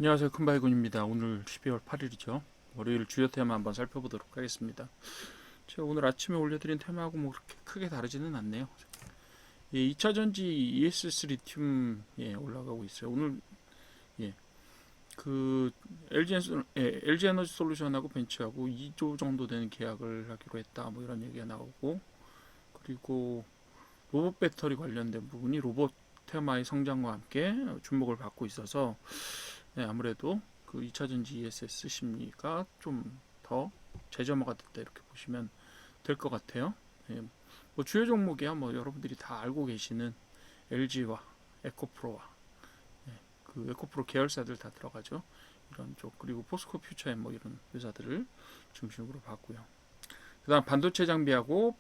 안녕하세요. 큰바이군입니다. 오늘 12월 8일이죠. 월요일 주요 테마 한번 살펴보도록 하겠습니다. 제가 오늘 아침에 올려드린 테마하고 뭐 그렇게 크게 다르지는 않네요. 2차전지 ESS 리튬 올라가고 있어요. 오늘 예, 그 LG 에너지 솔루션하고 벤츠하고 2조 정도 되는 계약을 하기로 했다. 뭐 이런 얘기가 나오고, 그리고 로봇 배터리 관련된 부분이 로봇 테마의 성장과 함께 주목을 받고 있어서 아무래도 그 2차전지 ESS 심리가 좀 더 재점화가 됐다 이렇게 보시면 될 것 같아요. 뭐 주요 종목이야 뭐 여러분들이 다 알고 계시는 LG와 에코프로와 그 에코프로 계열사들 다 들어가죠. 이런 쪽 그리고 포스코 퓨처엠 뭐 이런 회사들을 중심으로 봤고요. 그다음 반도체 장비하고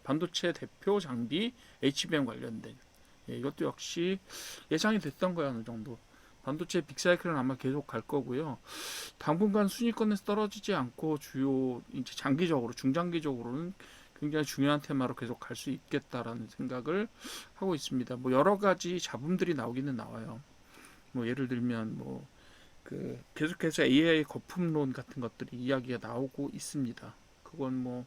반도체 대표 장비 HBM 관련된 이것도 역시 예상이 됐던 거야 어느 정도. 반도체 빅사이클은 아마 계속 갈 거고요. 당분간 순위권에서 떨어지지 않고 주요 이제 장기적으로 중장기적으로는 굉장히 중요한 테마로 계속 갈 수 있겠다라는 생각을 하고 있습니다. 뭐 여러 가지 잡음들이 나오기는 나와요. 뭐 예를 들면 뭐 그 계속해서 AI 거품론 같은 것들이 이야기가 나오고 있습니다. 그건 뭐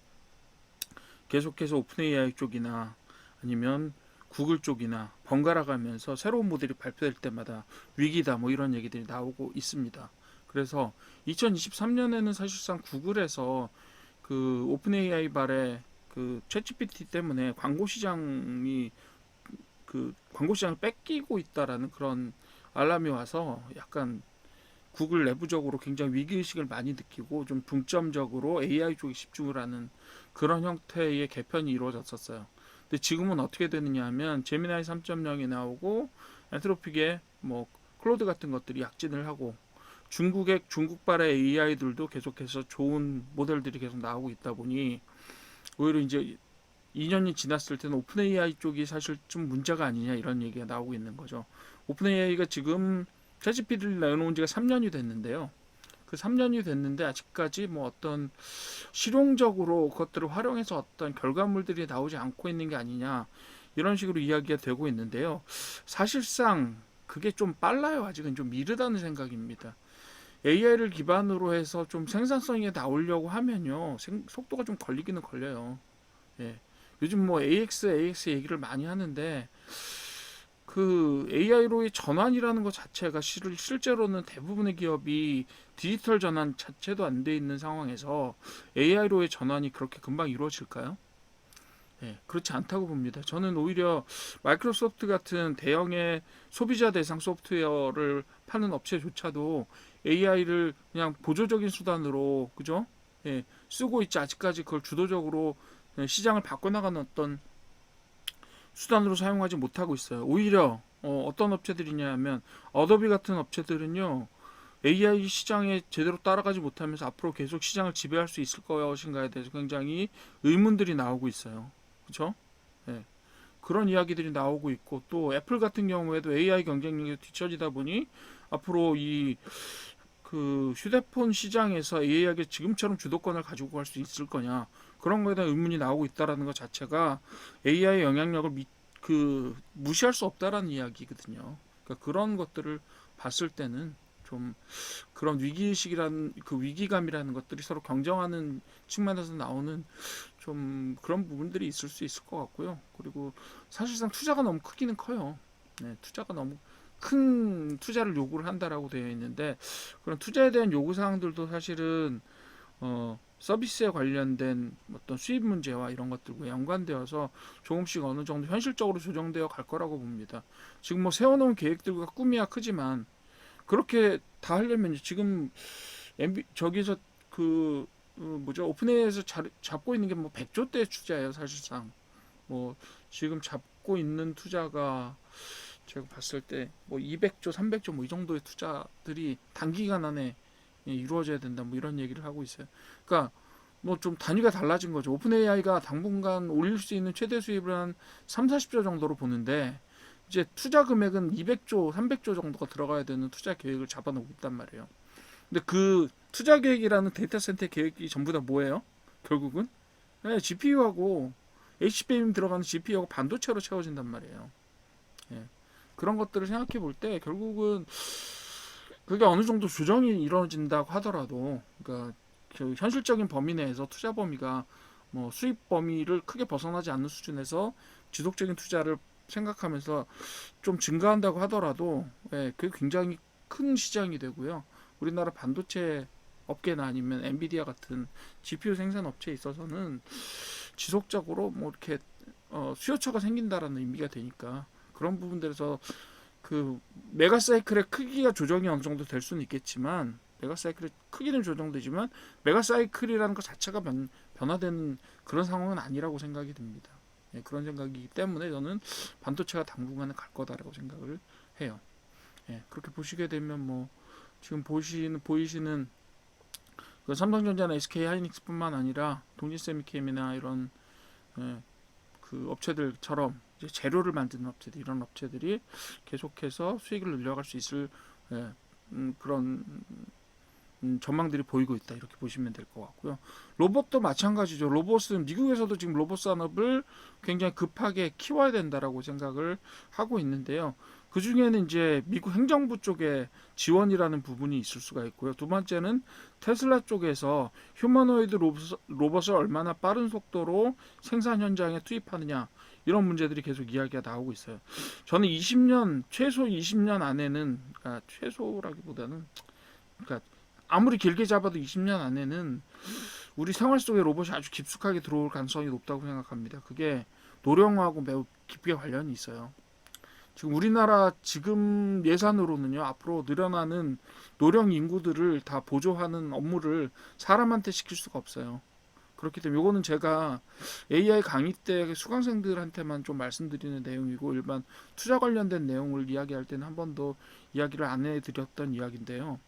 계속해서 오픈 AI 쪽이나 아니면 구글 쪽이나 번갈아 가면서 새로운 모델이 발표될 때마다 위기다 뭐 이런 얘기들이 나오고 있습니다. 그래서 2023년에는 사실상 구글에서 그 오픈 AI 발에 그 챗GPT 때문에 광고 시장을 뺏기고 있다라는 그런 알람이 와서 약간 구글 내부적으로 굉장히 위기의식을 많이 느끼고 좀 중점적으로 AI 쪽에 집중을 하는 그런 형태의 개편이 이루어졌었어요. 근데 지금은 어떻게 되느냐 하면 제미나이 3.0이 나오고 엔트로픽의 뭐 클로드 같은 것들이 약진을 하고 중국발의 AI들도 계속해서 좋은 모델들이 계속 나오고 있다 보니 오히려 이제 2년이 지났을 때는 오픈 AI 쪽이 사실 좀 문제가 아니냐 이런 얘기가 나오고 있는 거죠. 오픈 AI가 지금 챗GPT를 내놓은 지가 3년이 됐는데요. 그 3년이 됐는데 아직까지 뭐 어떤 실용적으로 그것들을 활용해서 어떤 결과물들이 나오지 않고 있는 게 아니냐 이런 식으로 이야기가 되고 있는데요. 사실상 그게 좀 빨라요. 아직은 좀 미르다는 생각입니다. AI를 기반으로 해서 좀 생산성이 나오려고 하면요. 속도가 좀 걸리기는 걸려요. 예. 요즘 뭐 AX 얘기를 많이 하는데 그 AI로의 전환이라는 것 자체가 실제로는 대부분의 기업이 디지털 전환 자체도 안 돼 있는 상황에서 AI로의 전환이 그렇게 금방 이루어질까요? 그렇지 않다고 봅니다. 저는 오히려 마이크로소프트 같은 대형의 소비자 대상 소프트웨어를 파는 업체조차도 AI를 그냥 보조적인 수단으로 그죠? 쓰고 있지 아직까지 그걸 주도적으로 시장을 바꿔나가는 어떤 수단으로 사용하지 못하고 있어요. 오히려 떤 업체들이냐 하면 어도비 같은 업체들은요. AI 시장에 제대로 따라가지 못하면서 앞으로 계속 시장을 지배할 수 있을 것인가에 대해서 굉장히 의문들이 나오고 있어요. 그렇죠? 네. 그런 이야기들이 나오고 있고 또 애플 같은 경우에도 AI 경쟁력이 뒤처지다 보니 앞으로 이 그 휴대폰 시장에서 AI가 지금처럼 주도권을 가지고 갈 수 있을 거냐 그런 거에 대한 의문이 나오고 있다라는 것 자체가 AI의 영향력을 무시할 수 없다라는 이야기거든요. 그러니까 그런 것들을 봤을 때는 좀 그런 위기의식이라는 그 위기감이라는 것들이 서로 경쟁하는 측면에서 나오는 좀 그런 부분들이 있을 수 있을 것 같고요. 그리고 사실상 투자가 너무 크기는 커요. 투자가 너무 큰 투자를 요구를 한다라고 되어 있는데 그런 투자에 대한 요구 사항들도 사실은 서비스에 관련된 어떤 수입 문제와 이런 것들과 연관되어서 조금씩 어느 정도 현실적으로 조정되어 갈 거라고 봅니다. 지금 뭐 세워놓은 계획들과 꿈이야 크지만 그렇게 다 하려면 지금 저기서 그 뭐죠 오픈AI에서 잡고 있는 게 뭐 100조대 투자예요 사실상. 뭐 지금 잡고 있는 투자가 제가 봤을 때 뭐 200조, 300조 뭐 이 정도의 투자들이 단기간 안에 이루어져야 된다 뭐 이런 얘기를 하고 있어요. 그러니까 뭐 좀 단위가 달라진 거죠. 오픈 AI가 당분간 올릴 수 있는 최대 수입을 한 3, 40조 정도로 보는데 이제 투자 금액은 200조, 300조 정도가 들어가야 되는 투자 계획을 잡아놓고 있단 말이에요. 근데 그 투자 계획이라는 데이터 센터 계획이 전부 다 뭐예요? 결국은 GPU하고 HBM 들어가는 GPU하고 반도체로 채워진단 말이에요. 예. 그런 것들을 생각해 볼 때 결국은 그게 어느 정도 조정이 이루어진다고 하더라도, 그러니까 그 현실적인 범위 내에서 투자 범위가 뭐 수입 범위를 크게 벗어나지 않는 수준에서 지속적인 투자를 생각하면서 좀 증가한다고 하더라도, 예, 그게 굉장히 큰 시장이 되고요. 우리나라 반도체 업계나 아니면 엔비디아 같은 GPU 생산 업체에 있어서는 지속적으로 뭐 이렇게 수요처가 생긴다라는 의미가 되니까, 그런 부분들에서 그 메가 사이클의 크기가 조정이 어느 정도 될 수는 있겠지만, 메가 사이클의 크기는 조정되지만 메가 사이클이라는 것 자체가 변화되는 그런 상황은 아니라고 생각이 듭니다. 예, 그런 생각이기 때문에 저는 반도체가 당분간은 갈 거다라고 생각을 해요. 예, 그렇게 보시게 되면 뭐 지금 보이시는 그 삼성전자나 SK 하이닉스뿐만 아니라 동진세미캠이나 이런, 예, 그 업체들처럼 이제 재료를 만드는 업체들, 이런 업체들이 계속해서 수익을 늘려갈 수 있을, 예, 그런 전망들이 보이고 있다, 이렇게 보시면 될 것 같고요. 로봇도 마찬가지죠. 로봇은 미국에서도 지금 로봇 산업을 굉장히 급하게 키워야 된다라고 생각을 하고 있는데요. 그 중에는 이제 미국 행정부 쪽에 지원이라는 부분이 있을 수가 있고요. 두 번째는 테슬라 쪽에서 휴머노이드 로봇을 얼마나 빠른 속도로 생산 현장에 투입하느냐, 이런 문제들이 계속 이야기가 나오고 있어요. 저는 20년, 최소 20년 안에는, 그러니까 최소라기보다는, 그러니까 아무리 길게 잡아도 20년 안에는 우리 생활 속에 로봇이 아주 깊숙하게 들어올 가능성이 높다고 생각합니다. 그게 노령화하고 매우 깊게 관련이 있어요. 지금 우리나라 지금 예산으로는요, 앞으로 늘어나는 노령 인구들을 다 보조하는 업무를 사람한테 시킬 수가 없어요. 그렇기 때문에 요거는 제가 AI 강의 때 수강생들한테만 좀 말씀드리는 내용이고, 일반 투자 관련된 내용을 이야기할 때는 한 번도 이야기를 안 해드렸던 이야기인데요.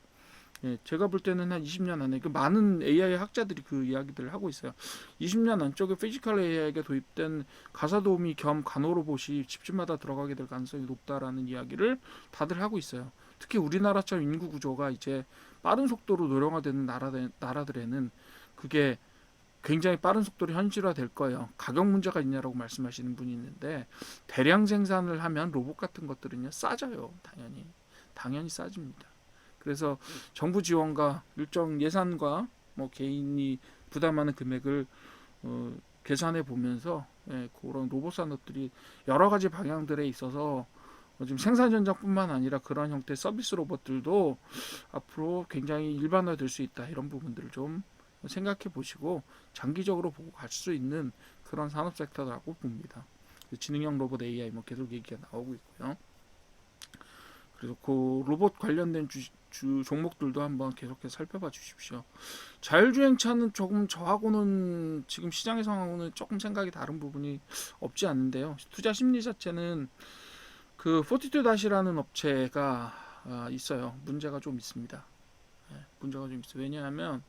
예, 제가 볼 때는 한 20년 안에 그 많은 AI 학자들이 그 이야기들을 하고 있어요. 20년 안쪽에 피지컬 AI가 도입된 가사 도우미 겸 간호 로봇이 집집마다 들어가게 될 가능성이 높다라는 이야기를 다들 하고 있어요. 특히 우리나라처럼 인구 구조가 이제 빠른 속도로 노령화되는 나라들에는 그게 굉장히 빠른 속도로 현실화될 거예요. 가격 문제가 있냐라고 말씀하시는 분이 있는데, 대량 생산을 하면 로봇 같은 것들은요 싸져요. 당연히 싸집니다. 그래서 정부 지원과 일정 예산과 뭐 개인이 부담하는 금액을 계산해 보면서, 예, 그런 로봇 산업들이 여러 가지 방향들에 있어서 지금 생산 현장뿐만 아니라 그런 형태의 서비스 로봇들도 앞으로 굉장히 일반화될 수 있다, 이런 부분들을 좀 생각해 보시고 장기적으로 보고 갈 수 있는 그런 산업 섹터라고 봅니다. 지능형 로봇 AI 뭐 계속 얘기가 나오고 있고요. 그래서 그 로봇 관련된 종목들도 한번 계속해서 살펴봐 주십시오. 자율주행차는 조금 저하고는 지금 시장의 상황하고는 조금 생각이 다른 부분이 없지 않는데요. 투자 심리 자체는 그 포티투닷이라는 업체가 있어요. 문제가 좀 있습니다. 네, 문제가 좀 있어요. 왜냐하면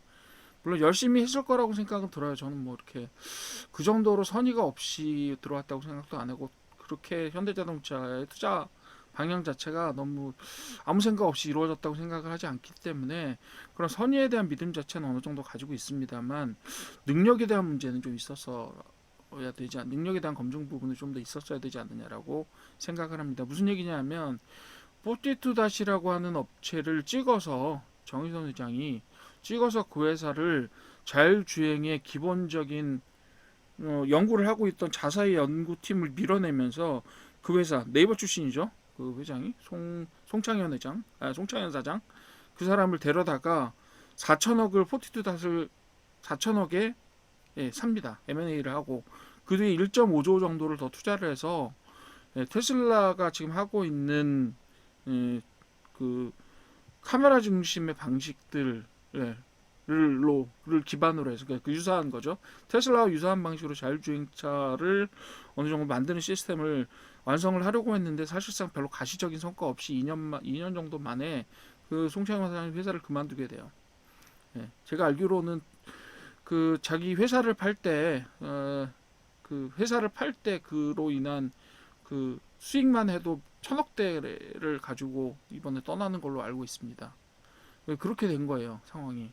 물론 열심히 했을 거라고 생각은 들어요. 저는 뭐 이렇게 그 정도로 선의가 없이 들어왔다고 생각도 안 하고, 그렇게 현대자동차의 투자 방향 자체가 너무 아무 생각 없이 이루어졌다고 생각을 하지 않기 때문에 그런 선의에 대한 믿음 자체는 어느 정도 가지고 있습니다만, 능력에 대한 문제는 좀 능력에 대한 검증 부분이 좀 더 있었어야 되지 않느냐라고 생각을 합니다. 무슨 얘기냐면, 포티투닷이라고 하는 업체를 찍어서 정의선 회장이 찍어서 그 회사를 자율주행의 기본적인 연구를 하고 있던 자사의 연구팀을 밀어내면서, 그 회사 네이버 출신이죠. 그 회장이 송창현 사장, 그 사람을 데려다가 4천억을 포티투닷을 4천억에, 예, 삽니다. M&A를 하고 그 뒤에 1.5조 정도를 더 투자를 해서, 예, 테슬라가 지금 하고 있는, 예, 그 카메라 중심의 방식들, 예, 를 기반으로 해서 그 유사한 거죠. 테슬라와 유사한 방식으로 자율주행차를 어느 정도 만드는 시스템을 완성을 하려고 했는데, 사실상 별로 가시적인 성과 없이 2년 정도 만에 그 송창현 사장이 회사를 그만두게 돼요. 예, 제가 알기로는 그 자기 회사를 팔 때, 그 회사를 팔 때 그로 인한 그 수익만 해도 1,000억대를 가지고 이번에 떠나는 걸로 알고 있습니다. 그렇게 된 거예요, 상황이.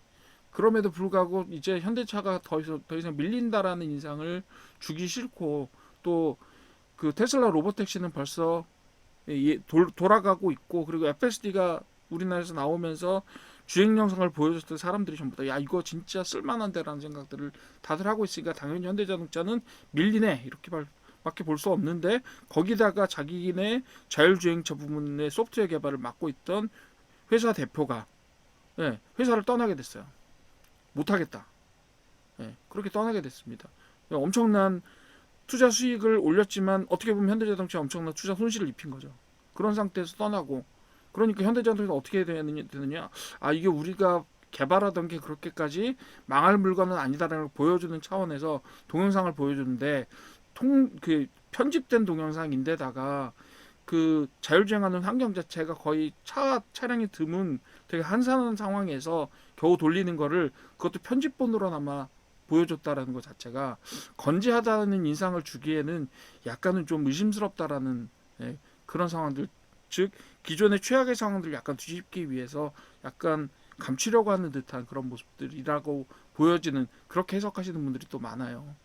그럼에도 불구하고 이제 현대차가 더 이상 밀린다라는 인상을 주기 싫고, 또 그 테슬라 로보택시는 벌써 돌아가고 있고, 그리고 FSD가 우리나라에서 나오면서 주행 영상을 보여줬던 사람들이 전부 다 야 이거 진짜 쓸만한데라는 생각들을 다들 하고 있으니까 당연히 현대자동차는 밀리네 이렇게 밖에 볼 수 없는데 거기다가 자기네 자율주행차 부문의 소프트웨어 개발을 맡고 있던 회사 대표가 회사를 떠나게 됐어요. 못하겠다. 그렇게 떠나게 됐습니다. 엄청난 투자 수익을 올렸지만 어떻게 보면 현대자동차 엄청난 투자 손실을 입힌 거죠. 그런 상태에서 떠나고 그러니까 현대자동차가 어떻게 되느냐 아 이게 우리가 개발하던 게 그렇게까지 망할 물건은 아니다라는 걸 보여주는 차원에서 동영상을 보여주는데 그 편집된 동영상인데다가 그 자율주행하는 환경 자체가 거의 차량이 드문 되게 한산한 상황에서 겨우 돌리는 거를 그것도 편집본으로나마 보여줬다라는 것 자체가 건재하다는 인상을 주기에는 약간은 좀 의심스럽다라는 그런 상황들 즉 기존의 최악의 상황들을 약간 뒤집기 위해서 약간 감추려고 하는 듯한 그런 모습들이라고 보여지는 그렇게 해석하시는 분들이 또 많아요.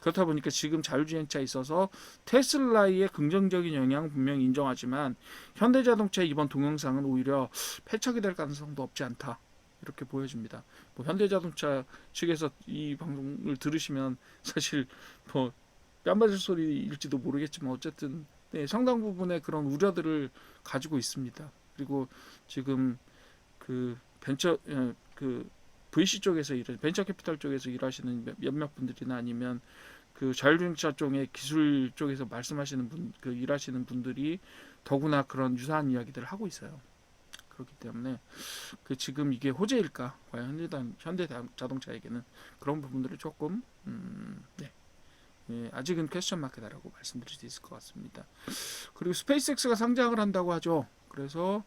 그렇다 보니까 지금 자율주행차에 있어서 테슬라의 긍정적인 영향은 분명히 인정하지만 현대자동차의 이번 동영상은 오히려 패착이 될 가능성도 없지 않다. 이렇게 보여집니다. 뭐 현대자동차 측에서 이 방송을 들으시면 사실 뭐 뺨맞을 소리일지도 모르겠지만 어쨌든 상당 부분의 그런 우려들을 가지고 있습니다. 그리고 지금 그 그 VC 쪽에서 벤처 캐피탈 쪽에서 일하시는 몇몇 분들이나 아니면 그 자율주행차 쪽의 기술 쪽에서 말씀하시는 일하시는 분들이 더구나 그런 유사한 이야기들을 하고 있어요. 그렇기 때문에 그 지금 이게 호재일까? 과연 현대자동차에게는 그런 부분들을 조금 아직은 퀘스천 마크다라고 말씀드릴 수 있을 것 같습니다. 그리고 스페이스X가 상장을 한다고 하죠. 그래서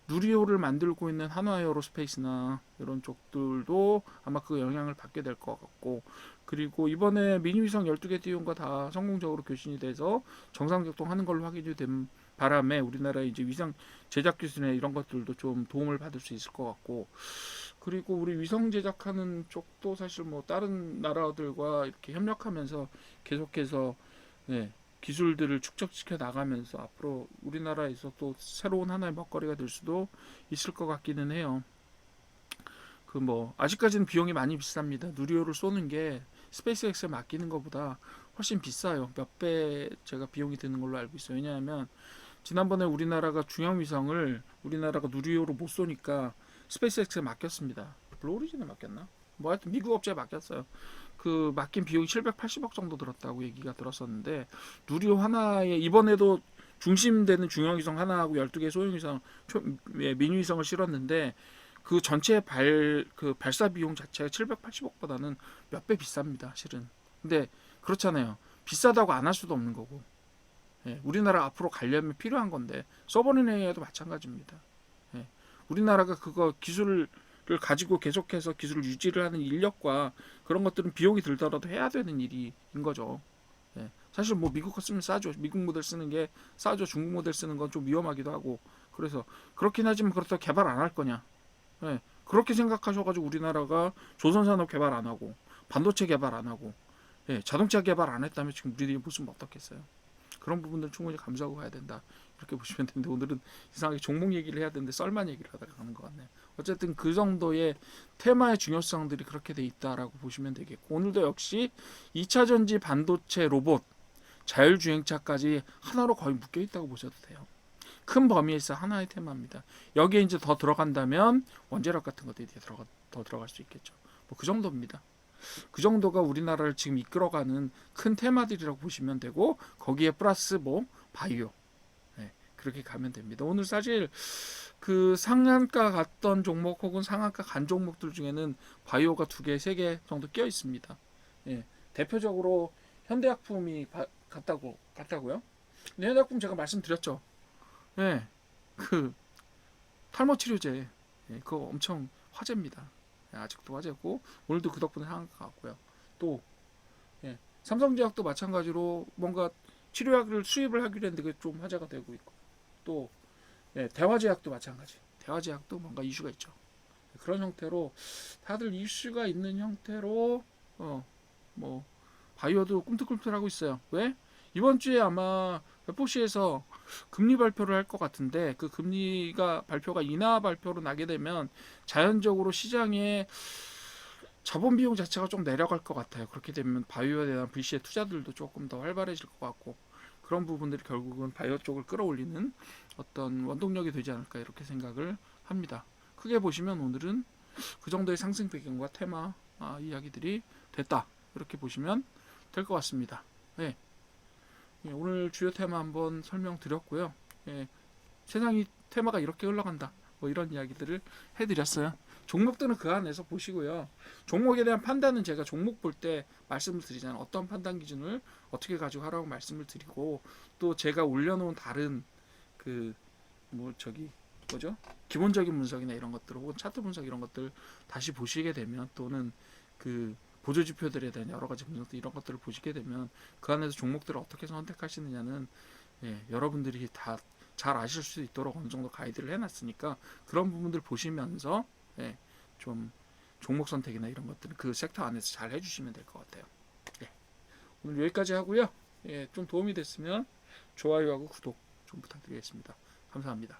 누리호를 만들고 있는 한화에어로스페이스나 이런 쪽들도 아마 그 영향을 받게 될 것 같고 그리고 이번에 미니위성 12개 띄운 거 다 성공적으로 교신이 돼서 정상 작동하는 걸로 확인이 된 바람에 우리나라의 이제 위성 제작 기술이나 이런 것들도 좀 도움을 받을 수 있을 것 같고 그리고 우리 위성 제작하는 쪽도 사실 뭐 다른 나라들과 이렇게 협력하면서 계속해서 기술들을 축적시켜 나가면서 앞으로 우리나라에서 또 새로운 하나의 먹거리가 될 수도 있을 것 같기는 해요. 그 뭐 아직까지는 비용이 많이 비쌉니다. 누리호를 쏘는 게 스페이스X에 맡기는 것보다 훨씬 비싸요. 몇 배 제가 비용이 드는 걸로 알고 있어요. 왜냐하면 지난번에 우리나라가 중형 위성을 우리나라가 누리호로 못 쏘니까 스페이스X에 맡겼습니다. 블루오리진에 맡겼나? 뭐 하여튼 미국 업체에 맡겼어요. 그 맡긴 비용이 780억 정도 들었다고 얘기가 들었었는데 누리호 하나에 이번에도 중심되는 중형위성 하나하고 12개 소형위성 미니위성을 실었는데 그 전체 그 발사 비용 자체가 780억보다는 몇 배 비쌉니다. 실은. 근데 그렇잖아요. 비싸다고 안 할 수도 없는 거고. 우리나라 앞으로 가려면 필요한 건데 서버리너에도 마찬가지입니다. 우리나라가 그거 기술을 가지고 계속해서 기술을 유지를 하는 인력과 그런 것들은 비용이 들더라도 해야 되는 일인 거죠. 사실 뭐 미국 거 쓰면 싸죠. 미국 모델 쓰는 게 싸죠. 중국 모델 쓰는 건 좀 위험하기도 하고 그래서 그렇긴 하지만 그렇다고 개발 안 할 거냐. 그렇게 생각하셔가지고 우리나라가 조선산업 개발 안 하고 반도체 개발 안 하고 자동차 개발 안 했다면 지금 우리들이 무슨 어떻겠어요. 그런 부분들 충분히 감수하고 가야 된다. 이렇게 보시면 되는데 오늘은 이상하게 종목 얘기를 해야 되는데 썰만 얘기를 하다가 가는 것 같네요. 어쨌든 그 정도의 테마의 중요성들이 그렇게 돼 있다라고 보시면 되겠고 오늘도 역시 2차전지 반도체 로봇 자율주행차까지 하나로 거의 묶여 있다고 보셔도 돼요. 큰 범위에서 하나의 테마입니다. 여기에 이제 더 들어간다면 원자력 같은 것들이 더 들어갈 수 있겠죠. 뭐 그 정도입니다. 그 정도가 우리나라를 지금 이끌어가는 큰 테마들이라고 보시면 되고 거기에 플러스 뭐 바이오 그렇게 가면 됩니다. 오늘 사실 그 상한가 갔던 종목 혹은 상한가 간 종목들 중에는 바이오가 2개, 3개 정도 끼어 있습니다. 대표적으로 현대약품이 갔다고요? 현대약품 제가 말씀드렸죠. 그 탈모 치료제 그거 엄청 화제입니다. 아직도 화제고 오늘도 그 덕분에 상한가 갔고요. 또 삼성제약도 마찬가지로 뭔가 치료약을 수입을 하기로 했는데 그게 좀 화제가 되고 있고 또 대화제약도 마찬가지. 대화제약도 뭔가 이슈가 있죠. 그런 형태로 다들 이슈가 있는 형태로 뭐 바이오도 꿈틀꿈틀하고 있어요. 왜? 이번 주에 아마 FOMC에서 금리 발표를 할 것 같은데 그 금리가 발표가 인하 발표로 나게 되면 자연적으로 시장에 자본 비용 자체가 좀 내려갈 것 같아요. 그렇게 되면 바이오에 대한 VC의 투자들도 조금 더 활발해질 것 같고 그런 부분들이 결국은 바이오 쪽을 끌어올리는 어떤 원동력이 되지 않을까 이렇게 생각을 합니다. 크게 보시면 오늘은 그 정도의 상승 배경과 테마 이야기들이 됐다 이렇게 보시면 될 것 같습니다. 네. 예, 오늘 주요 테마 한번 설명드렸고요. 예, 세상이 테마가 이렇게 흘러간다. 뭐 이런 이야기들을 해드렸어요. 종목들은 그 안에서 보시고요. 종목에 대한 판단은 제가 종목 볼 때 말씀을 드리잖아요. 어떤 판단 기준을 어떻게 가지고 하라고 말씀을 드리고 또 제가 올려놓은 다른 그 뭐 저기 뭐죠? 기본적인 분석이나 이런 것들 혹은 차트 분석 이런 것들 다시 보시게 되면 또는 그 보조 지표들에 대한 여러 가지 분석들 이런 것들을 보시게 되면 그 안에서 종목들을 어떻게 선택하시느냐는 여러분들이 다 잘 아실 수 있도록 어느 정도 가이드를 해놨으니까 그런 부분들 보시면서 좀 종목 선택이나 이런 것들은 그 섹터 안에서 잘 해주시면 될 것 같아요. 오늘 여기까지 하고요. 좀 도움이 됐으면 좋아요하고 구독 좀 부탁드리겠습니다. 감사합니다.